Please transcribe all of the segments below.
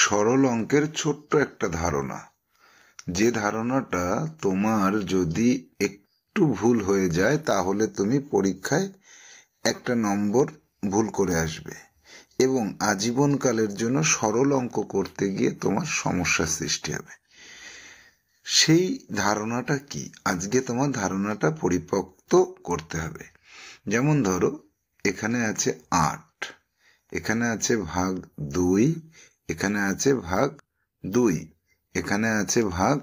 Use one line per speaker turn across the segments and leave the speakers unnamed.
সরল অঙ্কের ছোট্ট একটা ধারণা, যে ধারণাটা তোমার যদি একটু ভুল হয়ে যায় তাহলে তুমি পরীক্ষায় একটা নম্বর ভুল করে আসবে এবং আজীবনকালের জন্য সরল অঙ্ক করতে গিয়ে তোমার সমস্যার সৃষ্টি হবে। সেই ধারণাটা কি? আজকে তোমার ধারণাটা পরিপক্ত করতে হবে। যেমন ধরো, এখানে আছে 8, এখানে আছে ভাগ 2, এখানে আছে ভাগ 2, এখানে আছে ভাগ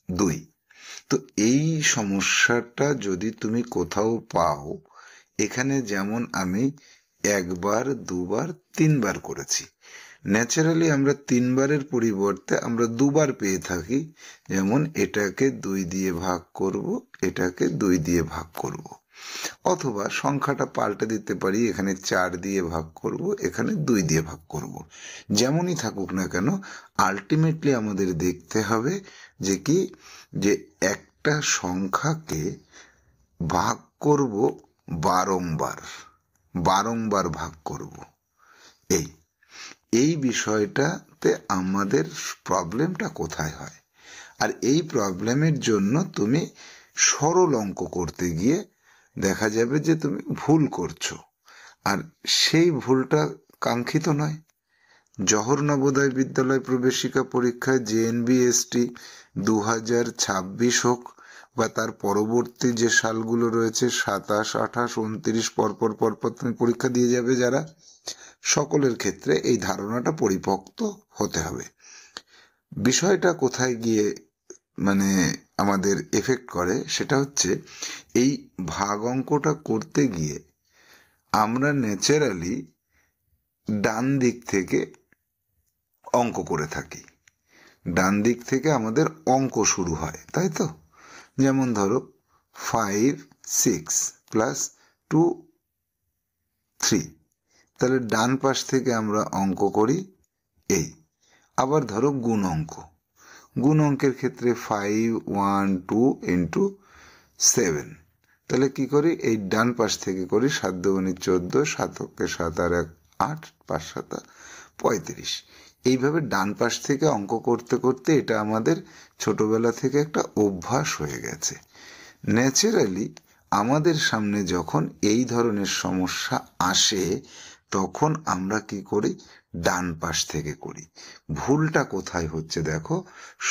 2। তো এই সমস্যাটা যদি তুমি কোথাও পাও, এখানে যেমন আমি একবার, দুবার, তিনবার করেছি, ন্যাচারালি আমরা তিনবারের পরিবর্তে আমরা দুবার পেয়ে থাকি। যেমন এটাকে 2 দিয়ে ভাগ করব, এটাকে 2 দিয়ে ভাগ করব, অথবা সংখ্যাটা পাল্টে দিতে পারি, এখানে 4 দিয়ে ভাগ করব, এখানে 2 দিয়ে ভাগ করব। যেমনই থাকুক না কেন, আলটিমেটলি আমাদের দেখতে হবে যে কি, যে একটা সংখ্যাকে ভাগ করব বারংবার, বারংবার ভাগ করব। এই বিষয়টাতে আমাদের প্রবলেমটা কোথায় হয়? আর এই প্রবলেমের জন্য তুমি সরল অঙ্ক করতে গিয়ে দেখা যাবে যে তুমি ভুল করছো, আর সেই ভুলটা কাঙ্ক্ষিত নয়। জওহর নবোদয় বিদ্যালয় প্রবেশিকা পরীক্ষায় জেএনবি/এসটি 2026 হোক বা তার পরবর্তী যে সালগুলো রয়েছে 27, 28, 29 পরপর তুমি পরীক্ষা দিয়ে যাবে যারা, সকলের ক্ষেত্রে এই ধারণাটা পরিপক্ত হতে হবে। বিষয়টা কোথায় গিয়ে আমাদের এফেক্ট করে সেটা হচ্ছে, এই ভাগ অঙ্কটা করতে গিয়ে আমরা ন্যাচারালি ডান দিক থেকে অঙ্ক করে থাকি। ডান দিক থেকে আমাদের অঙ্ক শুরু হয়, তাই তো? যেমন ধরো 5, 6 প্লাস 2, 3, তাহলে ডান পাশ থেকে আমরা অঙ্ক করি এই। আবার ধরো গুণ অঙ্ক, গুণ অঙ্কের ক্ষেত্রে 5, 1, 2 ইন্টু 7, তাহলে কি করি, এই ডান পাশ থেকে করি 7 দুগুণে 14, 7 কে 7 আর 1 8, 5 7 35। এইভাবে ডান পাশ থেকে অঙ্ক করতে করতে এটা আমাদের ছোটবেলা থেকে একটা অভ্যাস হয়ে গেছে। ন্যাচারালি আমাদের সামনে যখন এই ধরনের সমস্যা আসে তখন আমরা কি করি, ডান পাশ থেকে করি। ভুলটা কোথায় হচ্ছে দেখো,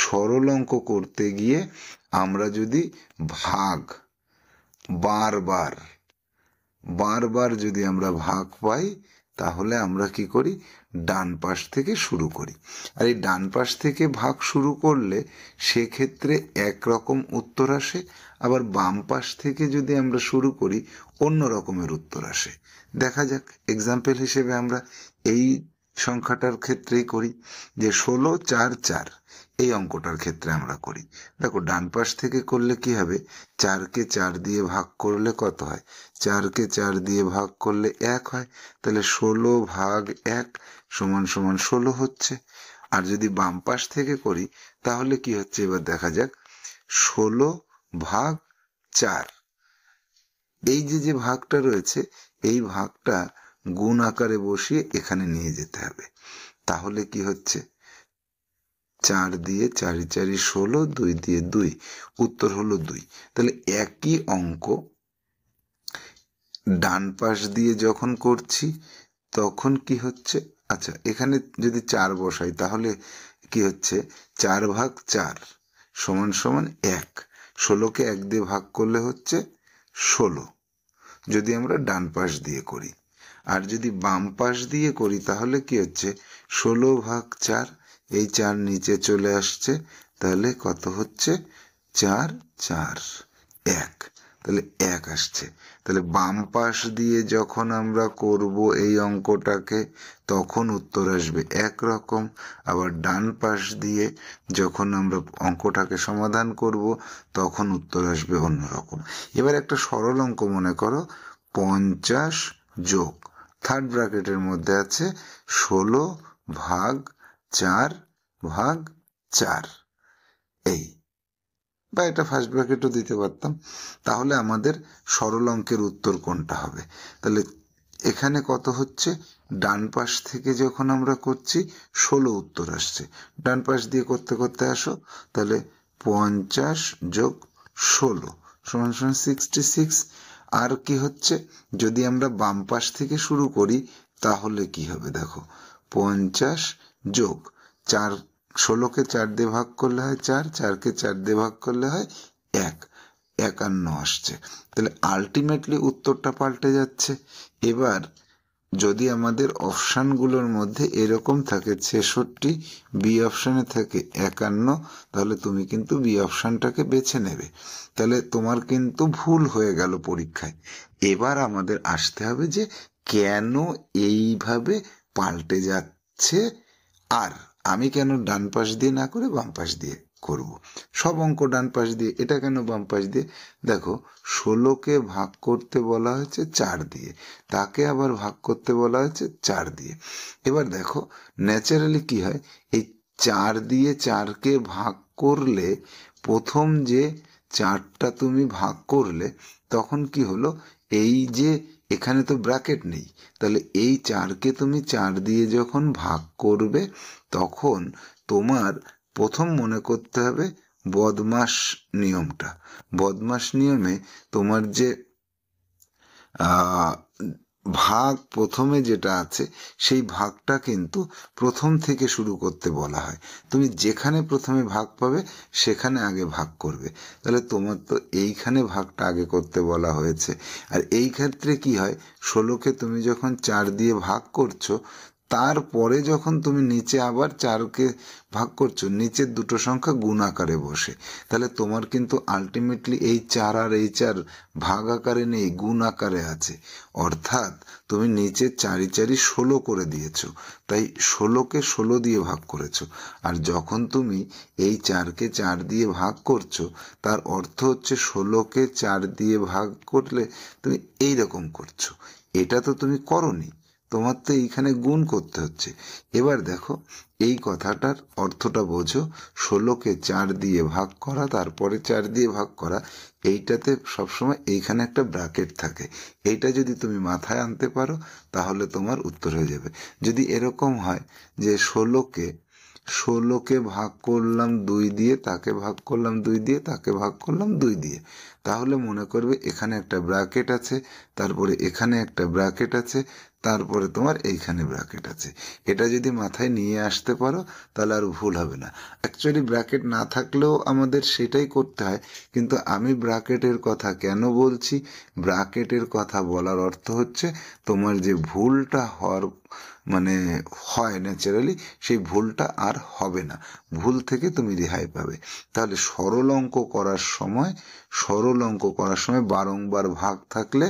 সরল অঙ্ক করতে গিয়ে আমরা যদি ভাগ বারবার বারবার যদি আমরা ভাগ পাই তাহলে আমরা কি করি, ডান পাশ থেকে শুরু করি। আর এই ডান পাশ থেকে ভাগ শুরু করলে সেক্ষেত্রে একরকম উত্তর আসে, আবার বাম পাশ থেকে যদি আমরা শুরু করি অন্য রকমের উত্তর আসে। দেখা যাক, এক্সাম্পল হিসেবে আমরা এই সংখ্যাটার ক্ষেত্রেই করি, যে 16, 4, 4, এই অঙ্কটার ক্ষেত্রে আমরা করি। দেখো, ডান পাশ থেকে করলে কি হবে, 4কে 4 দিয়ে ভাগ করলে কত হয়, 4কে 4 দিয়ে ভাগ করলে 1 হয়, তাহলে 16 ভাগ 1 সমান সমান 16 হচ্ছে। আর যদি বাম পাশ থেকে করি তাহলে কি হচ্ছে, এবার দেখা যাক, 16 ভাগ 4, এই যে ভাগটা রয়েছে এই ভাগটা গুণ আকারে বসিয়ে এখানে নিয়ে যেতে হবে। তাহলে কি হচ্ছে, 4 দিয়ে 4 4 16, 2 দিয়ে 2, উত্তর হলো 2। তাহলে একই অঙ্ক ডান পাশ দিয়ে যখন করছি তখন কি হচ্ছে, আচ্ছা এখানে যদি 4 বসাই তাহলে কি হচ্ছে, 4 ভাগ 4 সমান সমান 1, 16কে 1 দিয়ে ভাগ করলে হচ্ছে 16, যদি আমরা ডান পাশ দিয়ে করি। আর যদি বাম পাশ দিয়ে করি তাহলে কি হচ্ছে, 16 ভাগ 4, এই 4 নিচে চলে আসছে, তাহলে কত হচ্ছে, 4 4 1, তাহলে 1 আসছে। তাহলে বাম পাশ দিয়ে যখন আমরা করব এই অঙ্কটাকে তখন উত্তর আসবে একরকম, আবার ডান পাশ দিয়ে যখন আমরা অঙ্কটাকে সমাধান করব তখন উত্তর আসবে অন্যরকম। এবার একটা সরল অঙ্ক মনে করো, 50 যোগ, থার্ড ব্র্যাকেটের মধ্যে আছে 16 ভাগ 4 ভাগ 4, এই, বা এটা ফার্স্ট ব্র্যাকেটও দিতে পারতাম। তাহলে আমাদের সরল অঙ্কের উত্তর কোনটা হবে? তাহলে এখানে কত হচ্ছে, ডান পাশ থেকে যখন আমরা করছি 16 উত্তর আসছে। ডান পাশ দিয়ে করতে করতে আসো, তাহলে 50 যোগ 16 সমান সমান 66। আর কি হচ্ছে, যদি আমরা বাম পাশ থেকে শুরু করি তাহলে কি হবে দেখো, 50 যোগ 4, 16কে 4 দিয়ে ভাগ করলে হয় 4, 4কে 4 দিয়ে ভাগ করলে হয় 1, 51 আসছে। তাহলে আলটিমেটলি উত্তরটা পাল্টে যাচ্ছে। এবার যদি আমাদের অপশানগুলোর মধ্যে এরকম থাকে 66, বি অপশানে থাকে 51, তাহলে তুমি কিন্তু বি অপশানটাকে বেছে নেবে। তাহলে তোমার কিন্তু ভুল হয়ে গেল পরীক্ষায়। এবার আমাদের আসতে হবে যে কেন এইভাবে পাল্টে যাচ্ছে, আর আমি কেন ডান পাশ দিয়ে না করে বাম পাশ দিয়ে করব। সব অঙ্ক ডান পাশ দিয়ে, এটা কেন বাম পাশ দিয়ে? দেখো, 16কে ভাগ করতে বলা হয়েছে 4 দিয়ে, তাকে আবার ভাগ করতে বলা হয়েছে 4 দিয়ে। এবার দেখো ন্যাচারালি কি হয়, এই 4 দিয়ে 4কে ভাগ করলে, প্রথম যে 4টা তুমি ভাগ করলে তখন কি হলো, এই যে এখানে তো ব্র্যাকেট নেই, তাহলে এই 4কে তুমি 4 দিয়ে যখন ভাগ করবে তখন তোমার প্রথম মনে করতে হবে বদমাশ নিয়মটা। বদমাশ নিয়মে তোমার যে ভাগ প্রথমে যেটা আছে সেই ভাগটা কিন্তু প্রথম থেকে শুরু করতে বলা হয়। তুমি যেখানে প্রথমে ভাগ পাবে সেখানে আগে ভাগ করবে। তাহলে তোমার তো এইখানে ভাগটা আগে করতে বলা হয়েছে। আর এই ক্ষেত্রে কি হয়, 16কে তুমি যখন 4 দিয়ে ভাগ করছো, তারপরে যখন তুমি নিচে আবার 4কে ভাগ করছো, নিচের দুটো সংখ্যা গুণ আকারে বসে, তাহলে তোমার কিন্তু আলটিমেটলি এই 4 আর এই 4 ভাগ আকারে নেই, গুণ আকারে আছে। অর্থাৎ তুমি নিচে 4 4 16 করে দিয়েছো, তাই 16কে 16 দিয়ে ভাগ করেছো। আর যখন তুমি এই 4কে 4 দিয়ে ভাগ করছো, তার অর্থ হচ্ছে 16কে 4 দিয়ে ভাগ করলে তুমি এইরকম করছো। এটা তো তুমি করোনি, তোমার তো এইখানে গুণ করতে হচ্ছে। এবার দেখো এই কথাটার অর্থটা বোঝো, 16কে 4 দিয়ে ভাগ করা, তারপরে 4 দিয়ে ভাগ করা, এইটাতে সবসময় এইখানে একটা ব্র্যাকেট থাকে। এইটা যদি তুমি মাথায় আনতে পারো তাহলে তোমার উত্তর হয়ে যাবে। যদি এরকম হয় যে 16কে ভাগ করলাম 2 দিয়ে, তাকে ভাগ করলাম 2 দিয়ে, তাকে ভাগ করলাম 2 দিয়ে, তাহলে মনে করবে এখানে একটা ব্র্যাকেট আছে, তারপরে এখানে একটা ব্র্যাকেট আছে, তারপরে তোমার এইখানে ব্র্যাকেট আছে। এটা যদি মাথায় নিয়ে আসতে পারো তাহলে আর ভুল হবে না। অ্যাকচুয়ালি ব্র্যাকেট না থাকলেও আমাদের সেটাই করতে হয়, কিন্তু আমি ব্র্যাকেটের কথা কেন বলছি, ব্র্যাকেটের কথা বলার অর্থ হচ্ছে তোমার যে ভুলটা হয় ন্যাচারালি, সেই ভুলটা আর হবে না, ভুল থেকে তুমি রেহাই পাবে। তাহলে সরল অঙ্ক করার সময় বারংবার ভাগ থাকলে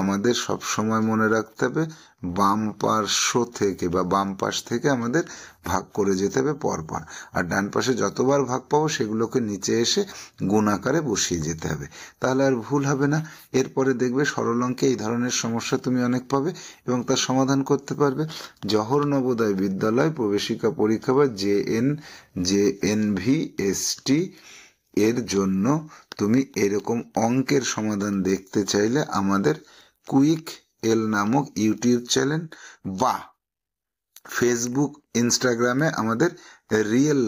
আমাদের সব সময় মনে রাখতে হবে বাম পার্শ্ব থেকে বা বাম পাশ থেকে আমাদের ভাগ করে যেতে হবে পরপর, আর ডান পাশে যতবার ভাগ পাবো সেগুলোকে নিচে এসে গুণ আকারে বসিয়ে যেতে হবে, তাহলে আর ভুল হবে না। এরপরে দেখবে সরল অঙ্কে এই ধরনের সমস্যা তুমি অনেক পাবে এবং তার সমাধান করতে পারবে। জওহর নবোদয় বিদ্যালয় প্রবেশিকা পরীক্ষা বা JNVST এর জন্য তুমি এরকম অঙ্কের সমাধান দেখতে চাইলে আমাদের কুইক এল নামক ইউটিউব চ্যানেল বা ফেসবুক ইনস্টাগ্রামে আমাদের রিয়েল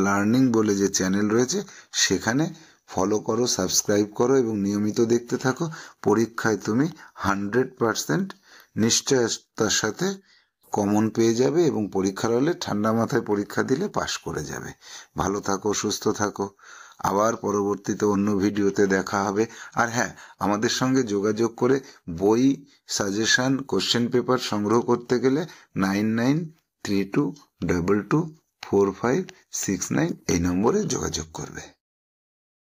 লার্নিং বলে যে চ্যানেল রয়েছে সেখানে ফলো করো, সাবস্ক্রাইব করো এবং নিয়মিত দেখতে থাকো। পরীক্ষায় তুমি 100% নিশ্চয়তার সাথে কমন পেয়ে যাবে এবং পরীক্ষার হলে ঠান্ডা মাথায় পরীক্ষা দিলে পাশ করে যাবে। ভালো থাকো, সুস্থ থাকো। আবার পরবর্তীতে অন্য ভিডিওতে দেখা হবে। আর হ্যাঁ, আমাদের সঙ্গে যোগাযোগ করে বই, সাজেশন, কোশ্চেন পেপার সংগ্রহ করতে গেলে 9932224569 এই নম্বরে যোগাযোগ করবে।